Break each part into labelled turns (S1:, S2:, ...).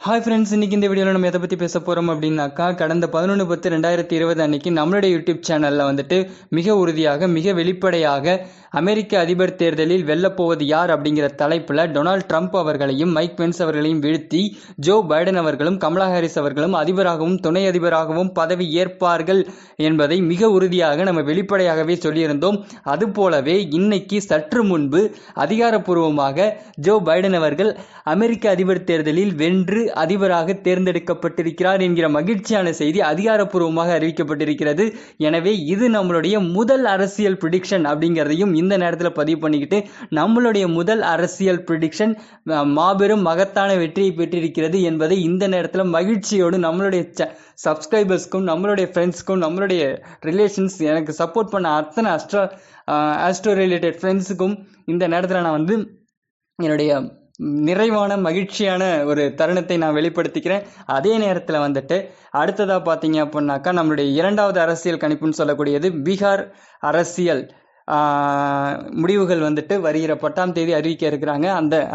S1: Hi friends, இன்றைக்கி இந்த வீடியோவில் நம்ம எதை பற்றி பேச போகிறோம் அப்படின்னாக்கா, கடந்த 11/10/2020 அன்றைக்கி நம்மளுடைய யூடியூப் சேனலில் வந்துட்டு மிக உறுதியாக மிக வெளிப்படையாக அமெரிக்க அதிபர் தேர்தலில் வெல்லப்போவது யார் அப்படிங்கிற தலைப்பில் டொனால்ட் ட்ரம்ப் அவர்களையும் மைக் பென்ஸ் அவர்களையும் வீழ்த்தி ஜோ பைடன் அவர்களும் கமலா ஹாரிஸ் அவர்களும் அதிபராகவும் துணை அதிபராகவும் பதவி ஏற்பார்கள் என்பதை மிக உறுதியாக நம்ம வெளிப்படையாகவே சொல்லியிருந்தோம். அதுபோலவே இன்னைக்கு சற்று முன்பு அதிகாரப்பூர்வமாக ஜோ பைடன் அவர்கள் அமெரிக்க அதிபர் தேர்தலில் வென்று அதிபராக தேர்ந்தெடுக்கப்பட்டிருக்கிறார் என்கிற மகிழ்ச்சியான செய்தி அதிகாரப்பூர்வமாக அறிவிக்கப்பட்டிருக்கிறது. எனவே இது நம்மளுடைய முதல் அரசியல் ப்ரிடிக்ஷன் அப்படிங்கிறதையும் இந்த நேரத்தில் பதிவு பண்ணிக்கிட்டு, நம்மளுடைய முதல் அரசியல் ப்ரிடிக்ஷன் மாபெரும் மகத்தான வெற்றியை பெற்றிருக்கிறது என்பதை இந்த நேரத்தில் மகிழ்ச்சியோடு நம்மளுடைய சப்ஸ்கிரைபர்ஸ்க்கும் நம்மளுடைய ஃப்ரெண்ட்ஸ்க்கும் நம்மளுடைய ரிலேஷன்ஸ் எனக்கு சப்போர்ட் பண்ண அத்தனை ஆஸ்ட்ரோ ரிலேட்டட் ஃப்ரெண்ட்ஸுக்கும் இந்த நேரத்தில் நான் என்னுடைய நிறைவான மகிழ்ச்சியான ஒரு தருணத்தை நான் வெளிப்படுத்திக்கிறேன். அதே நேரத்தில் அடுத்ததாக பார்த்தீங்க அப்படின்னாக்கா, நம்மளுடைய இரண்டாவது அரசியல் கணிப்புன்னு சொல்லக்கூடியது பீகார் அரசியல் முடிவுகள் வருகிற 10ஆம் தேதி அறிவிக்க இருக்கிறாங்க.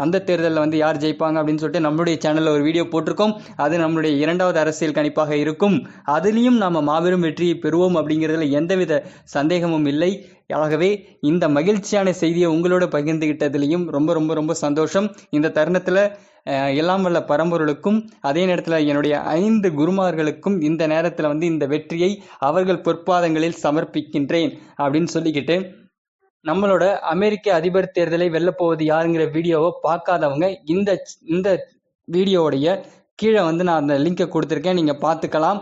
S1: அந்த தேர்தலில் யார் ஜெயிப்பாங்க அப்படின்னு சொல்லிட்டு நம்மளுடைய சேனலில் ஒரு வீடியோ போட்டிருக்கோம். அது நம்மளுடைய இரண்டாவது அரசியல் கணிப்பாக இருக்கும். அதுலேயும் நாம் மாபெரும் வெற்றியை பெறுவோம் அப்படிங்கிறதுல எந்தவித சந்தேகமும் இல்லை. ஆகவே இந்த மகிழ்ச்சியான செய்தியை உங்களோட பகிர்ந்துகிட்டதுலேயும் ரொம்ப ரொம்ப ரொம்ப சந்தோஷம். இந்த தருணத்தில் எல்லாம் வல்ல பரம்பொருளுக்கும் அதே நேரத்தில் என்னுடைய 5 குருமார்களுக்கும் இந்த நேரத்தில் இந்த வெற்றியை அவர்கள் பொற்பாதங்களில் சமர்ப்பிக்கின்றேன் அப்படின்னு சொல்லிக்கிட்டு, நம்மளோட அமெரிக்க அதிபர் தேர்தலை வெல்லப்போவது யாருங்கிற வீடியோவை பார்க்காதவங்க இந்த வீடியோவுடைய கீழே நான் அந்த லிங்கை கொடுத்துருக்கேன், நீங்கள் பார்த்துக்கலாம்.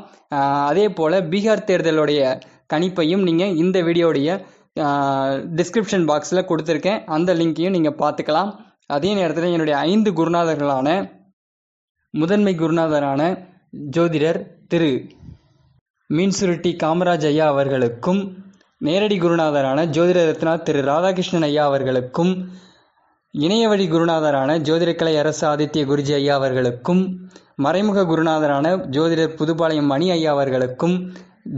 S1: அதே போல் பீகார் தேர்தலுடைய கணிப்பையும் நீங்கள் இந்த வீடியோடைய டிஸ்கிரிப்ஷன் பாக்ஸில் கொடுத்துருக்கேன், அந்த லிங்கையும் நீங்கள் பார்த்துக்கலாம். அதே நேரத்தில் என்னுடைய 5 குருநாதர்களான முதன்மை குருநாதரான ஜோதிடர் திரு மீன்சுருட்டி காமராஜ் ஐயா அவர்களுக்கும், நேரடி குருநாதரான ஜோதிட ரத்னா திரு ராதாகிருஷ்ணன் ஐயா அவர்களுக்கும், இணையவழி குருநாதரான ஜோதிடக்கலை அரசு ஆதித்ய குருஜி ஐயா அவர்களுக்கும், மறைமுக குருநாதரான ஜோதிடர் புதுப்பாளையம் மணி ஐயா அவர்களுக்கும்,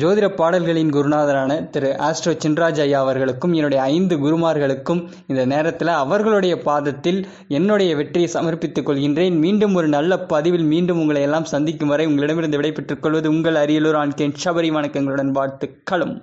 S1: ஜோதிட பாடல்களின் குருநாதரான திரு ஆஸ்ட்ரோ சின்ராஜ் ஐயா அவர்களுக்கும், என்னுடைய 5 குருமார்களுக்கும் இந்த நேரத்தில் அவர்களுடைய பாதத்தில் என்னுடைய வெற்றியை சமர்ப்பித்துக் கொள்கின்றேன். மீண்டும் ஒரு நல்ல பதிவில் மீண்டும் உங்களை எல்லாம் சந்திக்கும் வரை உங்களிடமிருந்து விடைபெற்றுக் கொள்வது உங்கள் அரியலூர் ஆன்கேன் சபரி. வணக்கங்களுடன் வாழ்த்துக்களும்.